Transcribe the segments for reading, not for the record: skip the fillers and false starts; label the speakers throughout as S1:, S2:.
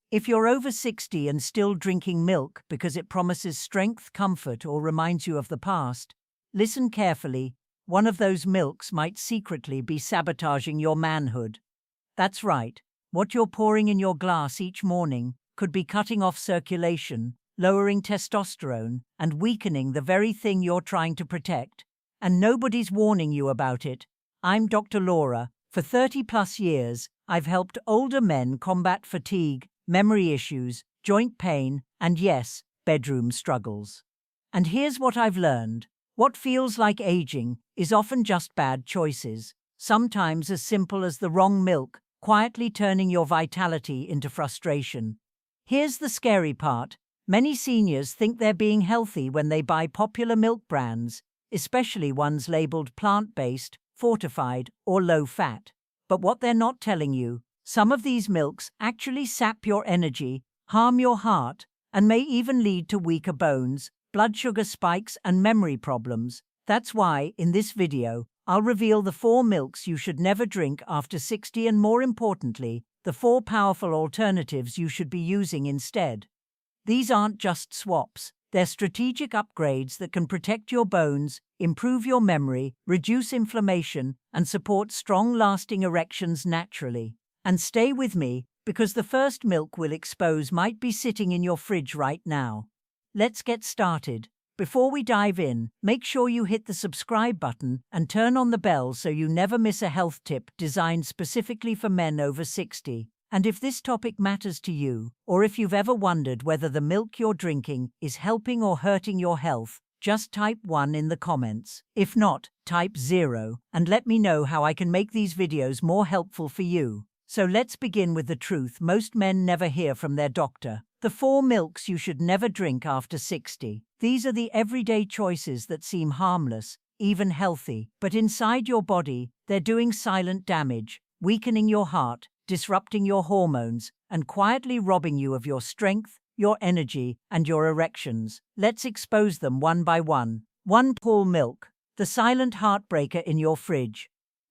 S1: If you're over 60 and still drinking milk because it promises strength, comfort, or reminds you of the past, listen carefully. One of those milks might secretly be sabotaging your manhood. That's right. What you're pouring in your glass each morning could be cutting off circulation, lowering testosterone, and weakening the very thing you're trying to protect. And nobody's warning you about it. I'm Dr. Laura. For 30+ years, I've helped older men combat fatigue, memory issues, joint pain, and yes, bedroom struggles. And here's what I've learned. What feels like aging is often just bad choices, sometimes as simple as the wrong milk, quietly turning your vitality into frustration. Here's the scary part. Many seniors think they're being healthy when they buy popular milk brands, especially ones labeled plant-based, fortified, or low-fat. But what they're not telling you, some of these milks actually sap your energy, harm your heart, and may even lead to weaker bones, blood sugar spikes, and memory problems. That's why, in this video, I'll reveal the 4 milks you should never drink after 60 and, more importantly, the 4 powerful alternatives you should be using instead. These aren't just swaps. They're strategic upgrades that can protect your bones, improve your memory, reduce inflammation, and support strong, lasting erections naturally. And stay with me, because the first milk we'll expose might be sitting in your fridge right now. Let's get started. Before we dive in, make sure you hit the subscribe button and turn on the bell so you never miss a health tip designed specifically for men over 60. And if this topic matters to you, or if you've ever wondered whether the milk you're drinking is helping or hurting your health, just type 1 in the comments. If not, type 0, and let me know how I can make these videos more helpful for you. So let's begin with the truth most men never hear from their doctor. The 4 milks you should never drink after 60. These are the everyday choices that seem harmless, even healthy, but inside your body, they're doing silent damage, weakening your heart, disrupting your hormones, and quietly robbing you of your strength, your energy, and your erections. Let's expose them one by one. 1. Whole milk, the silent heartbreaker in your fridge.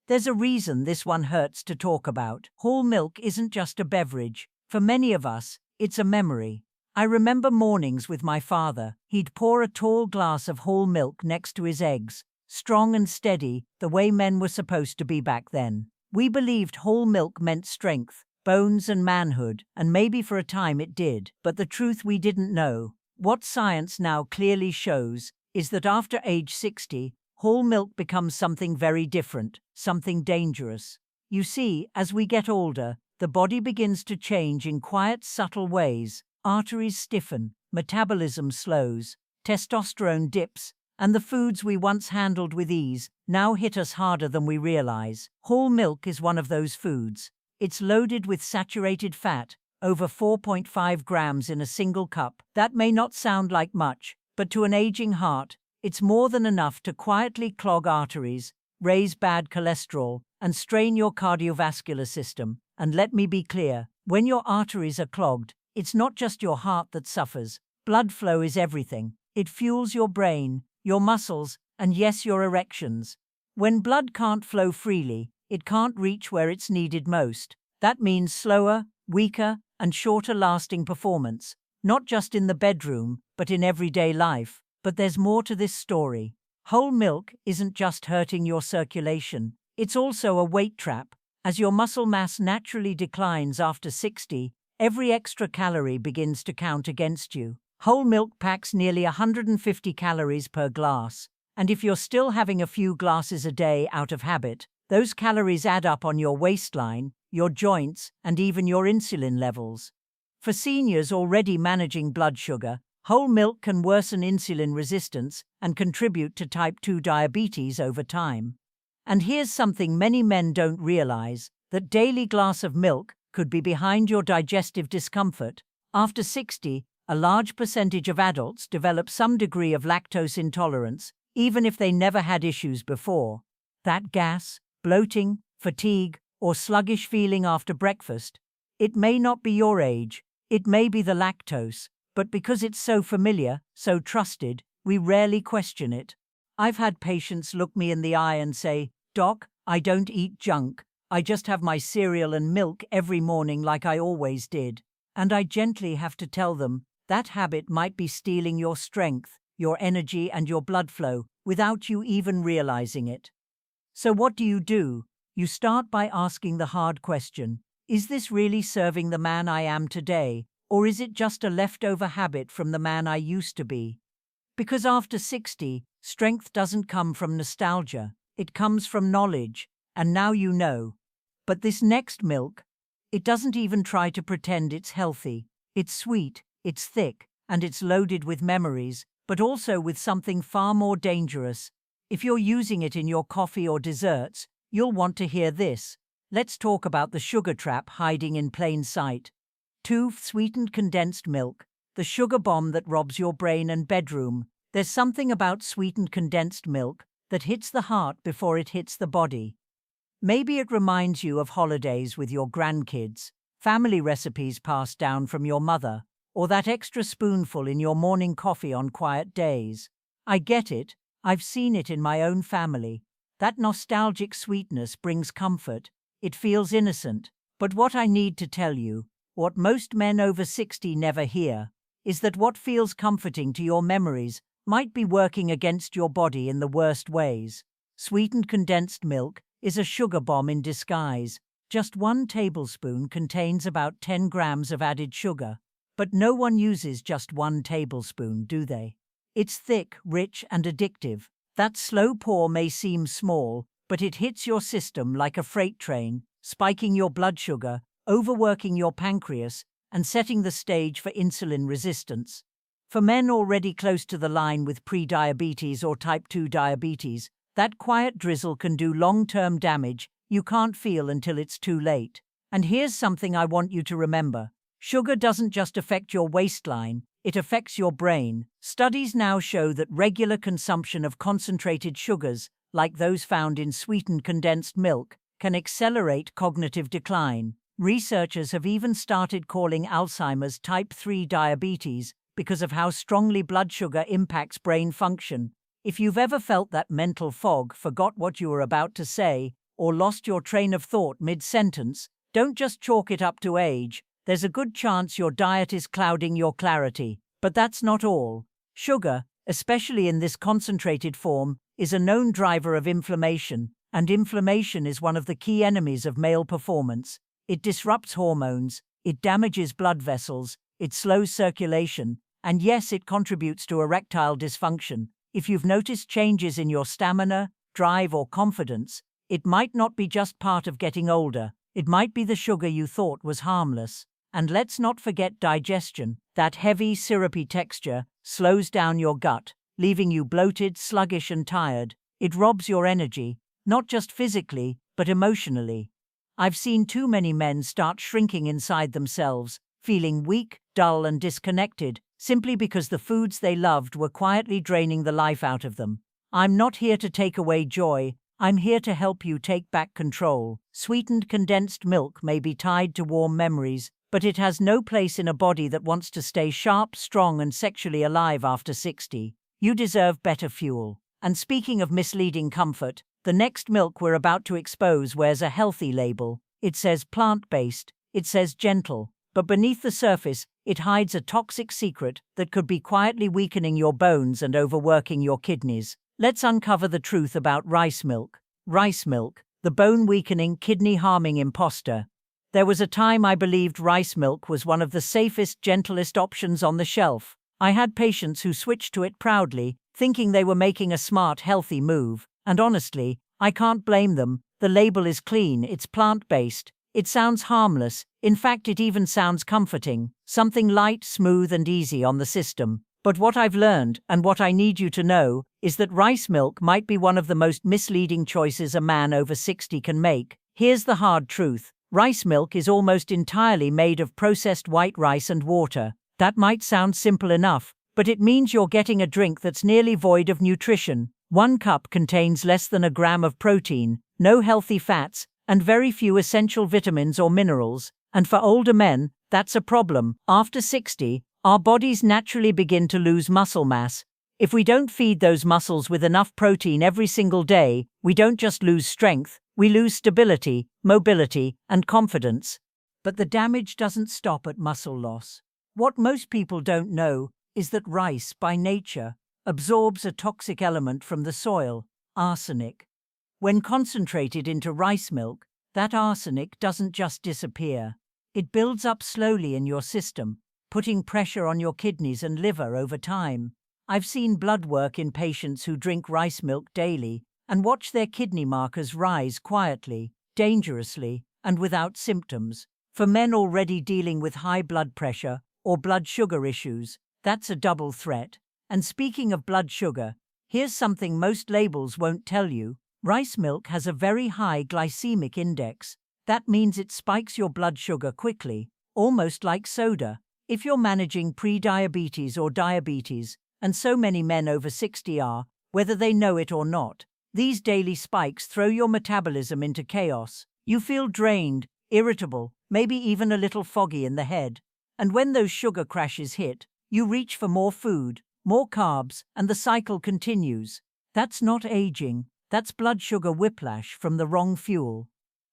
S1: There's a reason this one hurts to talk about. Whole milk isn't just a beverage. For many of us, it's a memory. I remember mornings with my father. He'd pour a tall glass of whole milk next to his eggs, strong and steady, the way men were supposed to be back then. We believed whole milk meant strength, bones, and manhood, and maybe for a time it did. But the truth we didn't know, what science now clearly shows, is that after age 60, whole milk becomes something very different, something dangerous. You see, as we get older, the body begins to change in quiet, subtle ways. Arteries stiffen, metabolism slows, testosterone dips, and the foods we once handled with ease now hit us harder than we realize. Whole milk is one of those foods. It's loaded with saturated fat, over 4.5 grams in a single cup. That may not sound like much, but to an aging heart, it's more than enough to quietly clog arteries, raise bad cholesterol, and strain your cardiovascular system. And let me be clear, when your arteries are clogged, it's not just your heart that suffers. Blood flow is everything. It fuels your brain, your muscles, and yes, your erections. When blood can't flow freely, it can't reach where it's needed most. That means slower, weaker, and shorter lasting performance, not just in the bedroom, but in everyday life. But there's more to this story. Whole milk isn't just hurting your circulation, it's also a weight trap. As your muscle mass naturally declines after 60, every extra calorie begins to count against you. Whole milk packs nearly 150 calories per glass, and if you're still having a few glasses a day out of habit, those calories add up on your waistline, your joints, and even your insulin levels. For seniors already managing blood sugar, whole milk can worsen insulin resistance and contribute to type 2 diabetes over time. And here's something many men don't realize, that daily glass of milk could be behind your digestive discomfort. After 60, a large percentage of adults develop some degree of lactose intolerance, even if they never had issues before. That gas, bloating, fatigue, or sluggish feeling after breakfast, it may not be your age, it may be the lactose, but because it's so familiar, so trusted, we rarely question it. I've had patients look me in the eye and say, "Doc, I don't eat junk. I just have my cereal and milk every morning like I always did." And I gently have to tell them that habit might be stealing your strength, your energy, and your blood flow without you even realizing it. So what do? You start by asking the hard question: is this really serving the man I am today, or is it just a leftover habit from the man I used to be? Because after 60, strength doesn't come from nostalgia, it comes from knowledge, and now you know. But this next milk, it doesn't even try to pretend it's healthy. It's sweet, it's thick, and it's loaded with memories, but also with something far more dangerous. If you're using it in your coffee or desserts, you'll want to hear this. Let's talk about the sugar trap hiding in plain sight. 2. Sweetened condensed milk, the sugar bomb that robs your brain and bedroom. There's something about sweetened condensed milk that hits the heart before it hits the body. Maybe it reminds you of holidays with your grandkids, family recipes passed down from your mother, or that extra spoonful in your morning coffee on quiet days. I get it. I've seen it in my own family. That nostalgic sweetness brings comfort. It feels innocent. But what I need to tell you, what most men over 60 never hear, is that what feels comforting to your memories might be working against your body in the worst ways. Sweetened condensed milk is a sugar bomb in disguise. Just 1 tablespoon contains about 10 grams of added sugar. But no one uses just 1 tablespoon, do they? It's thick, rich, and addictive. That slow pour may seem small, but it hits your system like a freight train, spiking your blood sugar, overworking your pancreas, and setting the stage for insulin resistance. For men already close to the line with pre-diabetes or type 2 diabetes, that quiet drizzle can do long-term damage you can't feel until it's too late. And here's something I want you to remember. Sugar doesn't just affect your waistline, it affects your brain. Studies now show that regular consumption of concentrated sugars, like those found in sweetened condensed milk, can accelerate cognitive decline. Researchers have even started calling Alzheimer's type 3 diabetes because of how strongly blood sugar impacts brain function. If you've ever felt that mental fog, forgot what you were about to say, or lost your train of thought mid-sentence, don't just chalk it up to age. There's a good chance your diet is clouding your clarity. But that's not all. Sugar, especially in this concentrated form, is a known driver of inflammation, and inflammation is one of the key enemies of male performance. It disrupts hormones, it damages blood vessels, it slows circulation, and yes, it contributes to erectile dysfunction. If you've noticed changes in your stamina, drive, or confidence, it might not be just part of getting older. It might be the sugar you thought was harmless. And let's not forget digestion. That heavy, syrupy texture slows down your gut, leaving you bloated, sluggish, and tired. It robs your energy, not just physically, but emotionally. I've seen too many men start shrinking inside themselves, feeling weak, dull, and disconnected, simply because the foods they loved were quietly draining the life out of them. I'm not here to take away joy. I'm here to help you take back control. Sweetened condensed milk may be tied to warm memories, but it has no place in a body that wants to stay sharp, strong, and sexually alive after 60. You deserve better fuel. And speaking of misleading comfort, the next milk we're about to expose wears a healthy label. It says plant-based, it says gentle, but beneath the surface, it hides a toxic secret that could be quietly weakening your bones and overworking your kidneys. Let's uncover the truth about rice milk. Rice milk, the bone-weakening, kidney-harming imposter. There was a time I believed rice milk was one of the safest, gentlest options on the shelf. I had patients who switched to it proudly, thinking they were making a smart, healthy move. And honestly, I can't blame them. The label is clean, it's plant-based. It sounds harmless. In fact, it even sounds comforting. Something light, smooth, and easy on the system. But what I've learned, and what I need you to know, is that rice milk might be one of the most misleading choices a man over 60 can make. Here's the hard truth. Rice milk is almost entirely made of processed white rice and water. That might sound simple enough, but it means you're getting a drink that's nearly void of nutrition. 1 cup contains less than a gram of protein, no healthy fats, and very few essential vitamins or minerals. And for older men, that's a problem. After 60, our bodies naturally begin to lose muscle mass. If we don't feed those muscles with enough protein every single day, we don't just lose strength, we lose stability, mobility, and confidence. But the damage doesn't stop at muscle loss. What most people don't know is that rice, by nature, absorbs a toxic element from the soil, arsenic. When concentrated into rice milk, that arsenic doesn't just disappear. It builds up slowly in your system, putting pressure on your kidneys and liver over time. I've seen blood work in patients who drink rice milk daily and watch their kidney markers rise quietly, dangerously, and without symptoms. For men already dealing with high blood pressure or blood sugar issues, that's a double threat. And speaking of blood sugar, here's something most labels won't tell you. Rice milk has a very high glycemic index. That means it spikes your blood sugar quickly, almost like soda. If you're managing pre-diabetes or diabetes, and so many men over 60 are, whether they know it or not, these daily spikes throw your metabolism into chaos. You feel drained, irritable, maybe even a little foggy in the head. And when those sugar crashes hit, you reach for more food, more carbs, and the cycle continues. That's not aging, that's blood sugar whiplash from the wrong fuel.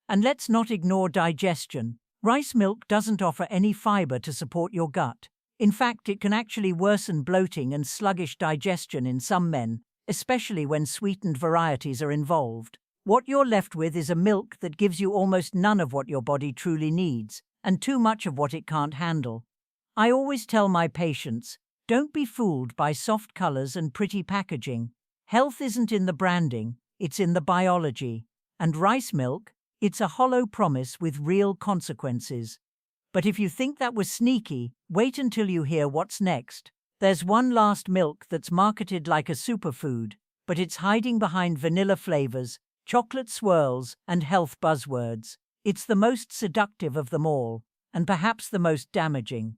S1: And let's not ignore digestion. Rice milk doesn't offer any fiber to support your gut. In fact, it can actually worsen bloating and sluggish digestion in some men, especially when sweetened varieties are involved. What you're left with is a milk that gives you almost none of what your body truly needs, and too much of what it can't handle. I always tell my patients, don't be fooled by soft colors and pretty packaging. Health isn't in the branding, it's in the biology. And rice milk, it's a hollow promise with real consequences. But if you think that was sneaky, wait until you hear what's next. There's one last milk that's marketed like a superfood, but it's hiding behind vanilla flavors, chocolate swirls, and health buzzwords. It's the most seductive of them all, and perhaps the most damaging.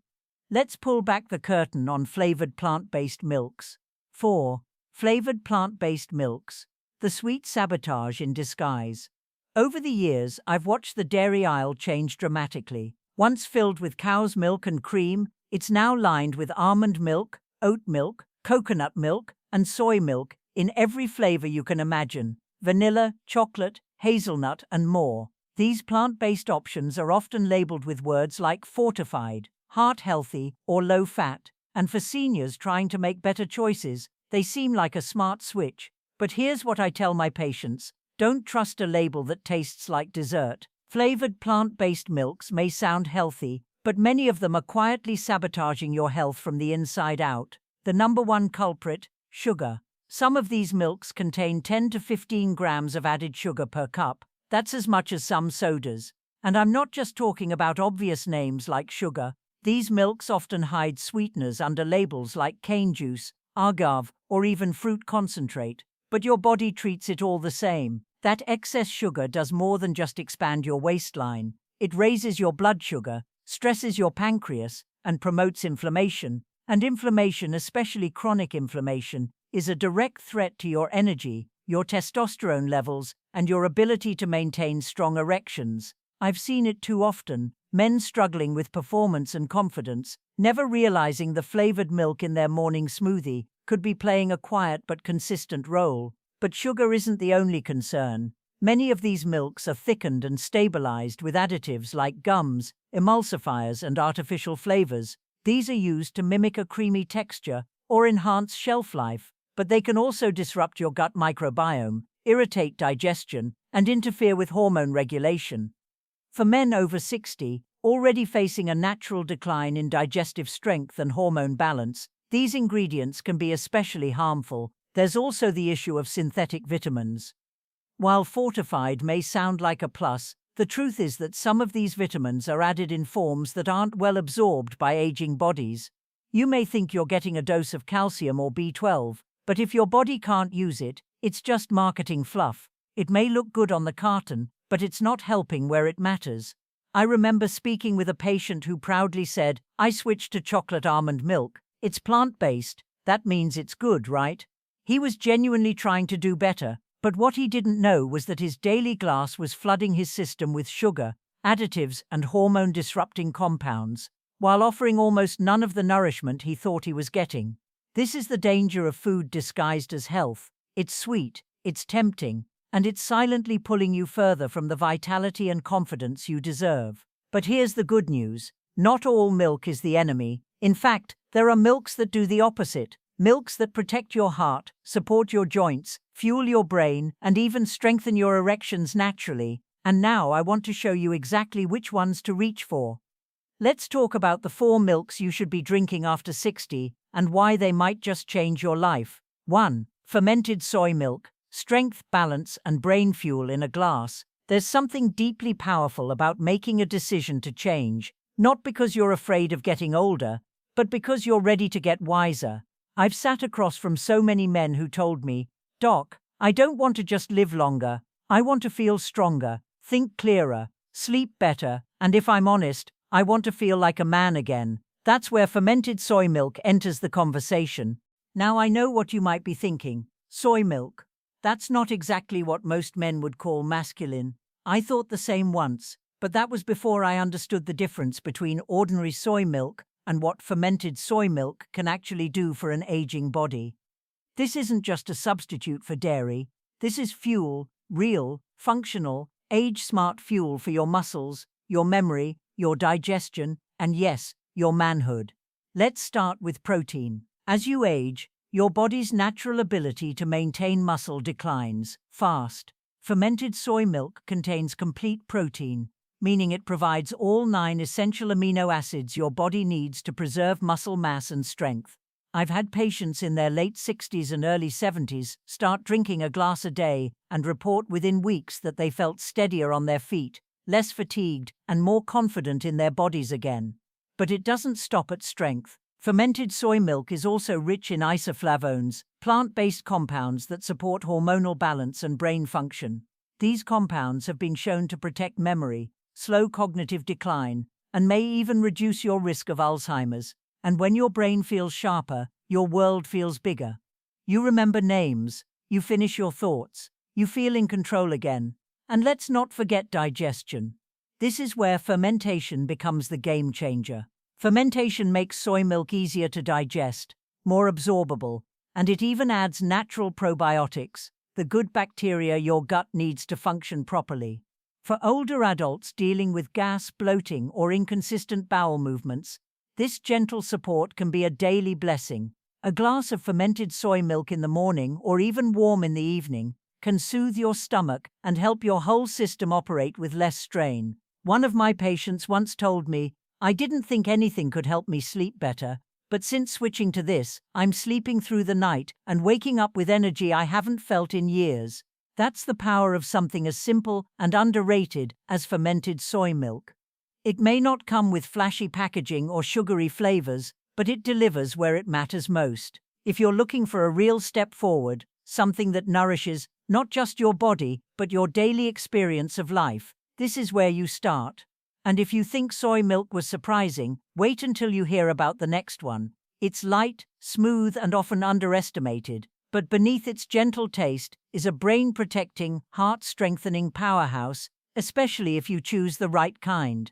S1: Let's pull back the curtain on flavored plant-based milks. 4. Flavored plant-based milks. The sweet sabotage in disguise. Over the years, I've watched the dairy aisle change dramatically. Once filled with cow's milk and cream, it's now lined with almond milk, oat milk, coconut milk, and soy milk in every flavor you can imagine. Vanilla, chocolate, hazelnut, and more. These plant-based options are often labeled with words like fortified, heart-healthy, or low-fat, and for seniors trying to make better choices, they seem like a smart switch. But here's what I tell my patients. Don't trust a label that tastes like dessert. Flavored plant-based milks may sound healthy, but many of them are quietly sabotaging your health from the inside out. The number one culprit, sugar. Some of these milks contain 10 to 15 grams of added sugar per cup. That's as much as some sodas. And I'm not just talking about obvious names like sugar. These milks often hide sweeteners under labels like cane juice, agave, or even fruit concentrate. But your body treats it all the same. That excess sugar does more than just expand your waistline. It raises your blood sugar, stresses your pancreas, and promotes inflammation. And inflammation, especially chronic inflammation, is a direct threat to your energy, your testosterone levels, and your ability to maintain strong erections. I've seen it too often, men struggling with performance and confidence, never realizing the flavored milk in their morning smoothie could be playing a quiet but consistent role. But sugar isn't the only concern. Many of these milks are thickened and stabilized with additives like gums, emulsifiers, and artificial flavors. These are used to mimic a creamy texture or enhance shelf life, but they can also disrupt your gut microbiome, irritate digestion, and interfere with hormone regulation. For men over 60, already facing a natural decline in digestive strength and hormone balance, these ingredients can be especially harmful. There's also the issue of synthetic vitamins. While fortified may sound like a plus, the truth is that some of these vitamins are added in forms that aren't well absorbed by aging bodies. You may think you're getting a dose of calcium or B12, but if your body can't use it, it's just marketing fluff. It may look good on the carton, but it's not helping where it matters. I remember speaking with a patient who proudly said, "I switched to chocolate almond milk. It's plant-based. That means it's good, right?" He was genuinely trying to do better, but what he didn't know was that his daily glass was flooding his system with sugar, additives, and hormone-disrupting compounds, while offering almost none of the nourishment he thought he was getting. This is the danger of food disguised as health. It's sweet, it's tempting, and it's silently pulling you further from the vitality and confidence you deserve. But here's the good news. Not all milk is the enemy. In fact, there are milks that do the opposite. Milks that protect your heart, support your joints, fuel your brain, and even strengthen your erections naturally. And now I want to show you exactly which ones to reach for. Let's talk about the 4 milks you should be drinking after 60 and why they might just change your life. 1. Fermented soy milk. Strength, balance, and brain fuel in a glass. There's something deeply powerful about making a decision to change, not because you're afraid of getting older, but because you're ready to get wiser. I've sat across from so many men who told me, "Doc, I don't want to just live longer. I want to feel stronger, think clearer, sleep better, and if I'm honest, I want to feel like a man again." That's where fermented soy milk enters the conversation. Now I know what you might be thinking. Soy milk. That's not exactly what most men would call masculine. I thought the same once, but that was before I understood the difference between ordinary soy milk and what fermented soy milk can actually do for an aging body. This isn't just a substitute for dairy. This is fuel, real, functional, age-smart fuel for your muscles, your memory, your digestion, and yes, your manhood. Let's start with protein. As you age, your body's natural ability to maintain muscle declines fast. Fermented soy milk contains complete protein, meaning it provides all 9 essential amino acids your body needs to preserve muscle mass and strength. I've had patients in their late 60s and early 70s start drinking a glass a day and report within weeks that they felt steadier on their feet, less fatigued, and more confident in their bodies again. But it doesn't stop at strength. Fermented soy milk is also rich in isoflavones, plant-based compounds that support hormonal balance and brain function. These compounds have been shown to protect memory, slow cognitive decline, and may even reduce your risk of Alzheimer's. And when your brain feels sharper, your world feels bigger. You remember names, you finish your thoughts, you feel in control again. And let's not forget digestion. This is where fermentation becomes the game changer. Fermentation makes soy milk easier to digest, more absorbable, and it even adds natural probiotics, the good bacteria your gut needs to function properly. For older adults dealing with gas, bloating, or inconsistent bowel movements, this gentle support can be a daily blessing. A glass of fermented soy milk in the morning, or even warm in the evening, can soothe your stomach and help your whole system operate with less strain. One of my patients once told me, "I didn't think anything could help me sleep better, but since switching to this, I'm sleeping through the night and waking up with energy I haven't felt in years." That's the power of something as simple and underrated as fermented soy milk. It may not come with flashy packaging or sugary flavors, but it delivers where it matters most. If you're looking for a real step forward, something that nourishes not just your body, but your daily experience of life, this is where you start. And if you think soy milk was surprising, wait until you hear about the next one. It's light, smooth, and often underestimated, but beneath its gentle taste is a brain-protecting, heart-strengthening powerhouse, especially if you choose the right kind.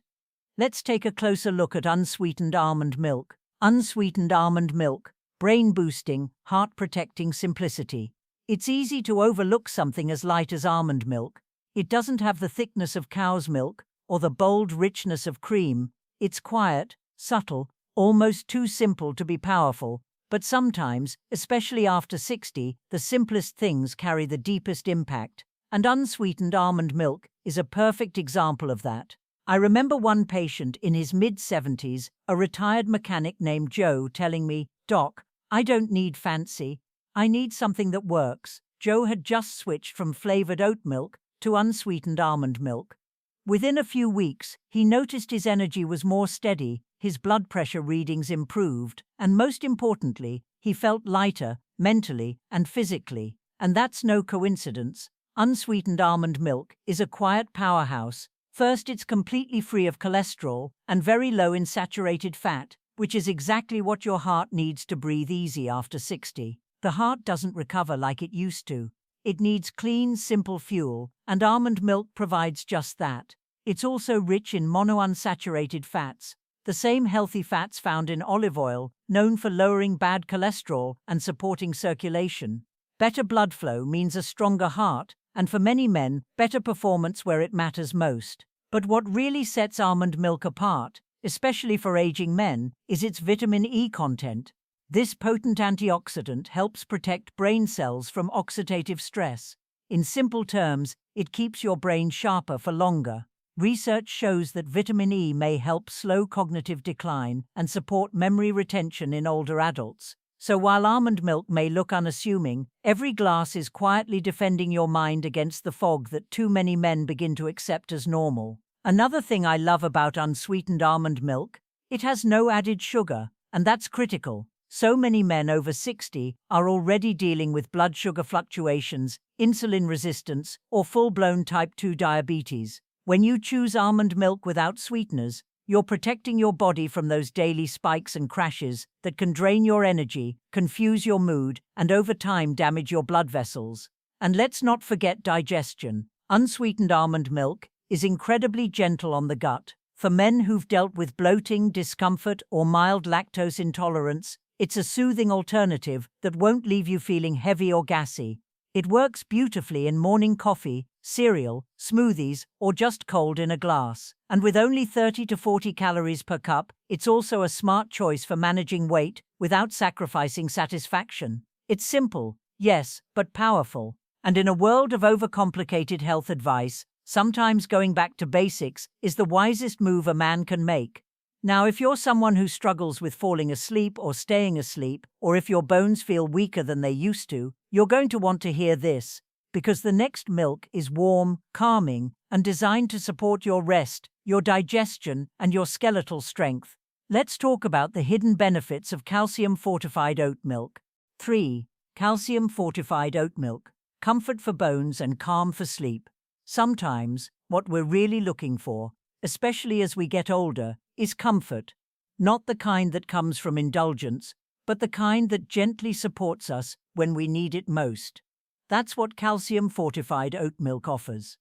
S1: Let's take a closer look at unsweetened almond milk. Unsweetened almond milk, brain-boosting, heart-protecting simplicity. It's easy to overlook something as light as almond milk. It doesn't have the thickness of cow's milk or the bold richness of cream. It's quiet, subtle, almost too simple to be powerful, but sometimes, especially after 60, the simplest things carry the deepest impact, and unsweetened almond milk is a perfect example of that. I remember one patient in his mid-70s, a retired mechanic named Joe, telling me, "Doc, I don't need fancy. I need something that works." Joe had just switched from flavored oat milk to unsweetened almond milk. Within a few weeks, he noticed his energy was more steady, his blood pressure readings improved, and most importantly, he felt lighter, mentally and physically. And that's no coincidence. Unsweetened almond milk is a quiet powerhouse. First, it's completely free of cholesterol and very low in saturated fat, which is exactly what your heart needs to breathe easy after 60. The heart doesn't recover like it used to. It needs clean, simple fuel, and almond milk provides just that. It's also rich in monounsaturated fats, the same healthy fats found in olive oil, known for lowering bad cholesterol and supporting circulation. Better blood flow means a stronger heart, and for many men, better performance where it matters most. But what really sets almond milk apart, especially for aging men, is its vitamin E content. This potent antioxidant helps protect brain cells from oxidative stress. In simple terms, it keeps your brain sharper for longer. Research shows that vitamin E may help slow cognitive decline and support memory retention in older adults. So while almond milk may look unassuming, every glass is quietly defending your mind against the fog that too many men begin to accept as normal. Another thing I love about unsweetened almond milk, it has no added sugar, and that's critical. So many men over 60 are already dealing with blood sugar fluctuations, insulin resistance, or full-blown type 2 diabetes. When you choose almond milk without sweeteners, you're protecting your body from those daily spikes and crashes that can drain your energy, confuse your mood, and over time damage your blood vessels. And let's not forget digestion. Unsweetened almond milk is incredibly gentle on the gut. For men who've dealt with bloating, discomfort, or mild lactose intolerance, it's a soothing alternative that won't leave you feeling heavy or gassy. It works beautifully in morning coffee, cereal, smoothies, or just cold in a glass. And with only 30 to 40 calories per cup, it's also a smart choice for managing weight without sacrificing satisfaction. It's simple, yes, but powerful. And in a world of overcomplicated health advice, sometimes going back to basics is the wisest move a man can make. Now, if you're someone who struggles with falling asleep or staying asleep, or if your bones feel weaker than they used to, you're going to want to hear this, because the next milk is warm, calming, and designed to support your rest, your digestion, and your skeletal strength. Let's talk about the hidden benefits of calcium-fortified oat milk. 3. Calcium-fortified oat milk. Comfort for bones and calm for sleep. Sometimes, what we're really looking for, especially as we get older, is comfort. Not the kind that comes from indulgence, but the kind that gently supports us when we need it most. That's what calcium-fortified oat milk offers.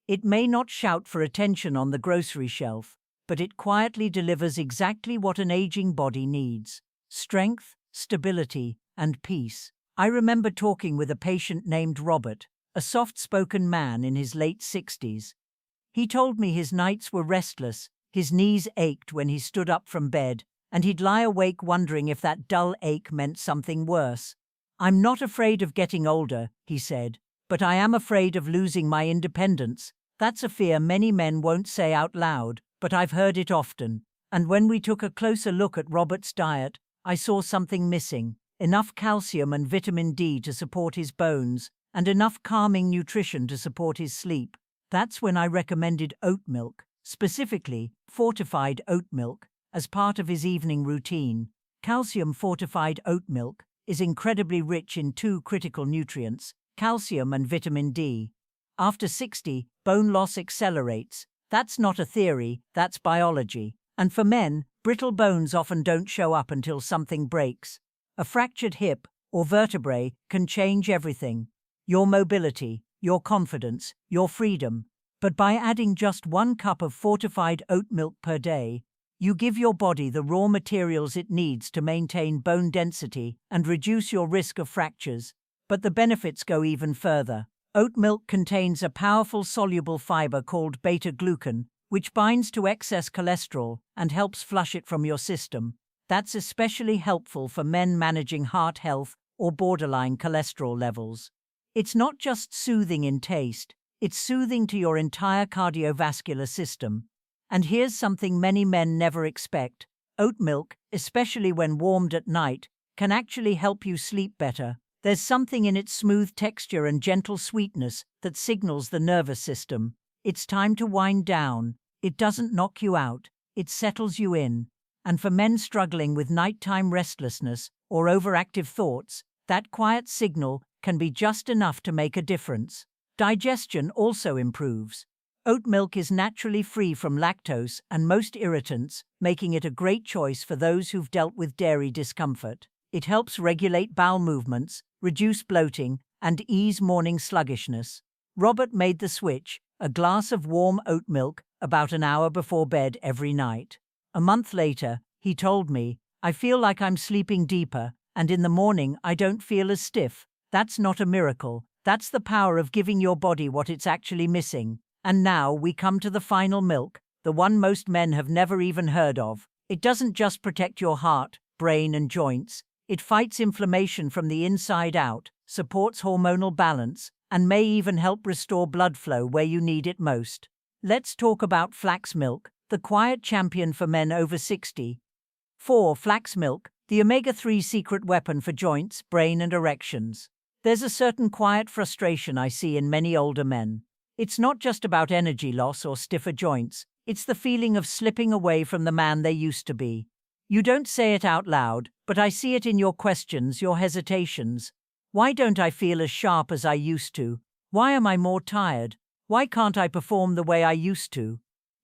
S1: It may not shout for attention on the grocery shelf, but it quietly delivers exactly what an aging body needs: strength, stability, and peace. I remember talking with a patient named Robert, a soft-spoken man in his late 60s. He told me his nights were restless, his knees ached when he stood up from bed, and he'd lie awake wondering if that dull ache meant something worse. "I'm not afraid of getting older," he said, "but I am afraid of losing my independence." That's a fear many men won't say out loud, but I've heard it often. And when we took a closer look at Robert's diet, I saw something missing: enough calcium and vitamin D to support his bones, and enough calming nutrition to support his sleep. That's when I recommended oat milk, specifically fortified oat milk, as part of his evening routine. Calcium-fortified oat milk is incredibly rich in two critical nutrients, calcium and vitamin D. After 60, bone loss accelerates. That's not a theory, that's biology. And for men, brittle bones often don't show up until something breaks. A fractured hip or vertebrae can change everything: your mobility, your confidence, your freedom. But by adding just 1 cup of fortified oat milk per day, you give your body the raw materials it needs to maintain bone density and reduce your risk of fractures. But the benefits go even further. Oat milk contains a powerful soluble fiber called beta-glucan, which binds to excess cholesterol and helps flush it from your system. That's especially helpful for men managing heart health or borderline cholesterol levels. It's not just soothing in taste, it's soothing to your entire cardiovascular system. And here's something many men never expect: oat milk, especially when warmed at night, can actually help you sleep better. There's something in its smooth texture and gentle sweetness that signals the nervous system: it's time to wind down. It doesn't knock you out, it settles you in. And for men struggling with nighttime restlessness or overactive thoughts, that quiet signal can be just enough to make a difference. Digestion also improves. Oat milk is naturally free from lactose and most irritants, making it a great choice for those who've dealt with dairy discomfort. It helps regulate bowel movements, reduce bloating, and ease morning sluggishness. Robert made the switch: a glass of warm oat milk about an hour before bed every night. A month later, he told me, "I feel like I'm sleeping deeper, and in the morning I don't feel as stiff." That's not a miracle. That's the power of giving your body what it's actually missing. And now we come to the final milk, the one most men have never even heard of. It doesn't just protect your heart, brain, and joints. It fights inflammation from the inside out, supports hormonal balance, and may even help restore blood flow where you need it most. Let's talk about flax milk, the quiet champion for men over 60. 4. Flax milk, the omega-3 secret weapon for joints, brain, and erections. There's a certain quiet frustration I see in many older men. It's not just about energy loss or stiffer joints, it's the feeling of slipping away from the man they used to be. You don't say it out loud, but I see it in your questions, your hesitations. Why don't I feel as sharp as I used to? Why am I more tired? Why can't I perform the way I used to?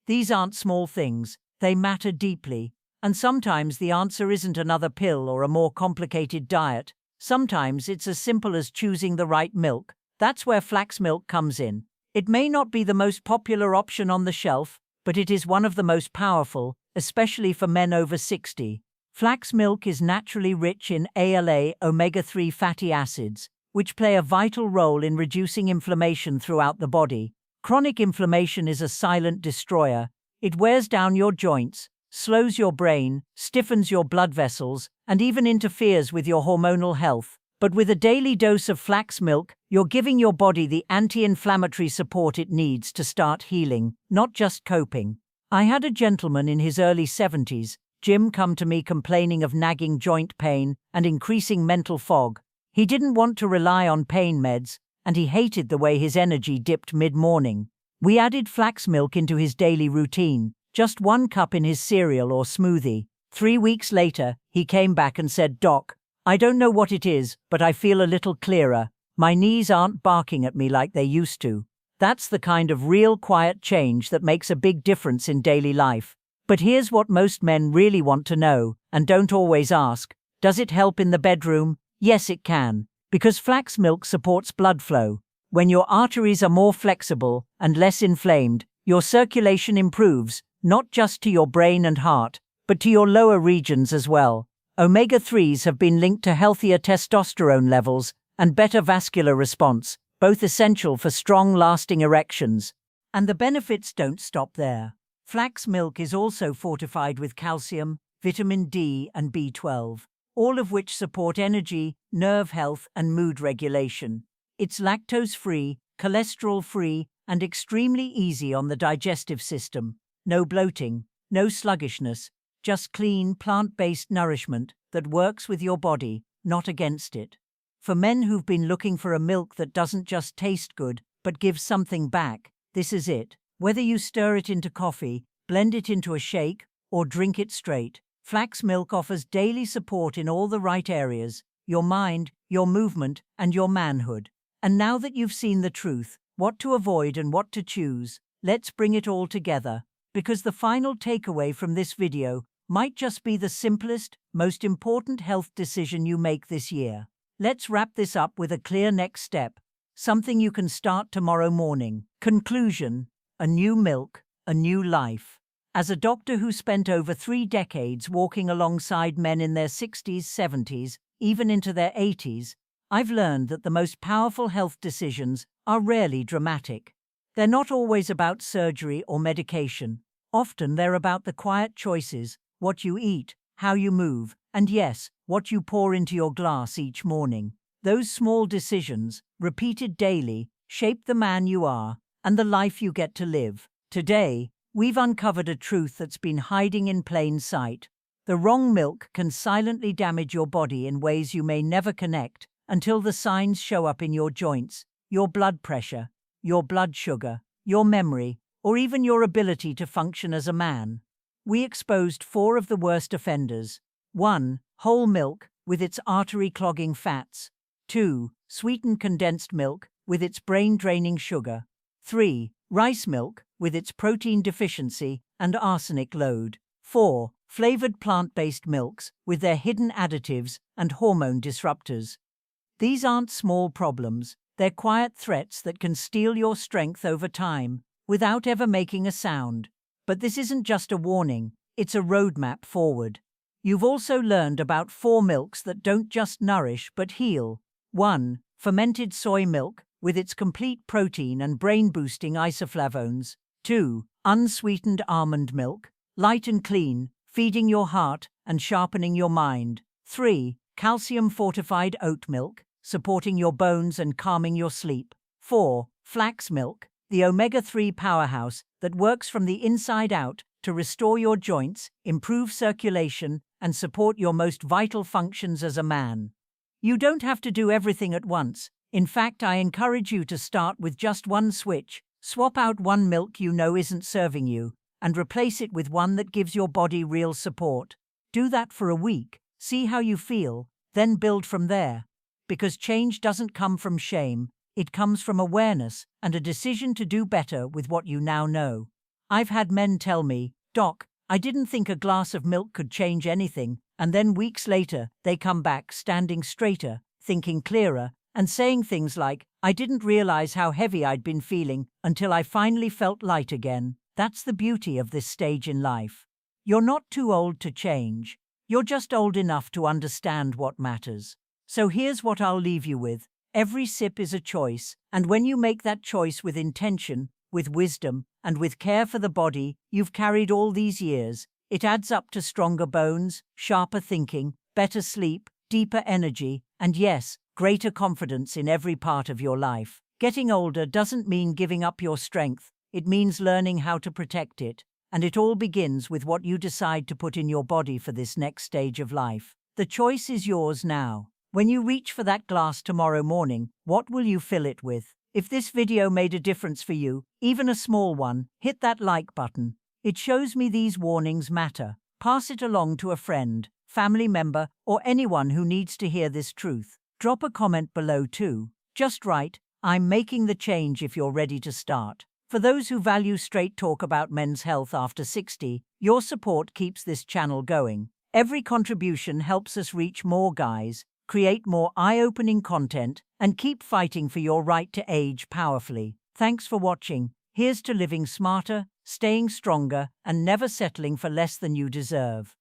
S1: These aren't small things, they matter deeply. And sometimes the answer isn't another pill or a more complicated diet. Sometimes it's as simple as choosing the right milk. That's where flax milk comes in. It may not be the most popular option on the shelf, but it is one of the most powerful, especially for men over 60. Flax milk is naturally rich in ALA, omega-3 fatty acids, which play a vital role in reducing inflammation throughout the body. Chronic inflammation is a silent destroyer. It wears down your joints, slows your brain, stiffens your blood vessels, and even interferes with your hormonal health. But with a daily dose of flax milk, you're giving your body the anti-inflammatory support it needs to start healing, not just coping. I had a gentleman in his early 70s, Jim, come to me complaining of nagging joint pain and increasing mental fog. He didn't want to rely on pain meds, and he hated the way his energy dipped mid-morning. We added flax milk into his daily routine, just 1 cup in his cereal or smoothie. 3 weeks later, he came back and said, "Doc, I don't know what it is, but I feel a little clearer. My knees aren't barking at me like they used to." That's the kind of real quiet change that makes a big difference in daily life. But here's what most men really want to know, and don't always ask. Does it help in the bedroom? Yes, it can. Because flax milk supports blood flow. When your arteries are more flexible and less inflamed, your circulation improves, not just to your brain and heart, but to your lower regions as well. Omega-3s have been linked to healthier testosterone levels and better vascular response, both essential for strong, lasting erections. And the benefits don't stop there. Flax milk is also fortified with calcium, vitamin D, and B12, all of which support energy, nerve health, and mood regulation. It's lactose-free, cholesterol-free, and extremely easy on the digestive system. No bloating, no sluggishness, just clean, plant-based nourishment that works with your body, not against it. For men who've been looking for a milk that doesn't just taste good, but gives something back, this is it. Whether you stir it into coffee, blend it into a shake, or drink it straight, flax milk offers daily support in all the right areas: your mind, your movement, and your manhood. And now that you've seen the truth, what to avoid and what to choose, let's bring it all together. Because the final takeaway from this video might just be the simplest, most important health decision you make this year. Let's wrap this up with a clear next step, something you can start tomorrow morning. Conclusion: a new milk, a new life. As a doctor who spent over 3 decades walking alongside men in their 60s, 70s, even into their 80s, I've learned that the most powerful health decisions are rarely dramatic. They're not always about surgery or medication. Often they're about the quiet choices: what you eat, how you move, and yes, what you pour into your glass each morning. Those small decisions, repeated daily, shape the man you are and the life you get to live. Today, we've uncovered a truth that's been hiding in plain sight. The wrong milk can silently damage your body in ways you may never connect until the signs show up in your joints, your blood pressure, your blood sugar, your memory, or even your ability to function as a man. We exposed 4 of the worst offenders. 1. Whole milk, with its artery-clogging fats. 2. Sweetened condensed milk, with its brain-draining sugar. 3. Rice milk, with its protein deficiency and arsenic load. 4. Flavored plant-based milks, with their hidden additives and hormone disruptors. These aren't small problems, they're quiet threats that can steal your strength over time, without ever making a sound. But this isn't just a warning, it's a roadmap forward. You've also learned about 4 milks that don't just nourish but heal. 1. Fermented soy milk, with its complete protein and brain-boosting isoflavones. 2. Unsweetened almond milk, light and clean, feeding your heart and sharpening your mind. 3. Calcium-fortified oat milk, supporting your bones and calming your sleep. 4. Flax milk, the omega-3 powerhouse that works from the inside out to restore your joints, improve circulation, and support your most vital functions as a man. You don't have to do everything at once. In fact, I encourage you to start with just one switch. Swap out one milk you know isn't serving you, and replace it with one that gives your body real support. Do that for a week, see how you feel, then build from there. Because change doesn't come from shame, it comes from awareness and a decision to do better with what you now know. I've had men tell me, "Doc, I didn't think a glass of milk could change anything," and then weeks later, they come back standing straighter, thinking clearer, and saying things like, "I didn't realize how heavy I'd been feeling until I finally felt light again." That's the beauty of this stage in life. You're not too old to change. You're just old enough to understand what matters. So here's what I'll leave you with. Every sip is a choice, and when you make that choice with intention, with wisdom, and with care for the body you've carried all these years, it adds up to stronger bones, sharper thinking, better sleep, deeper energy, and yes, greater confidence in every part of your life. Getting older doesn't mean giving up your strength, it means learning how to protect it, and it all begins with what you decide to put in your body for this next stage of life. The choice is yours now. When you reach for that glass tomorrow morning, what will you fill it with? If this video made a difference for you, even a small one, hit that like button. It shows me these warnings matter. Pass it along to a friend, family member, or anyone who needs to hear this truth. Drop a comment below too. Just write, "I'm making the change," if you're ready to start. For those who value straight talk about men's health after 60, your support keeps this channel going. Every contribution helps us reach more guys, create more eye-opening content, and keep fighting for your right to age powerfully. Thanks for watching. Here's to living smarter, staying stronger, and never settling for less than you deserve.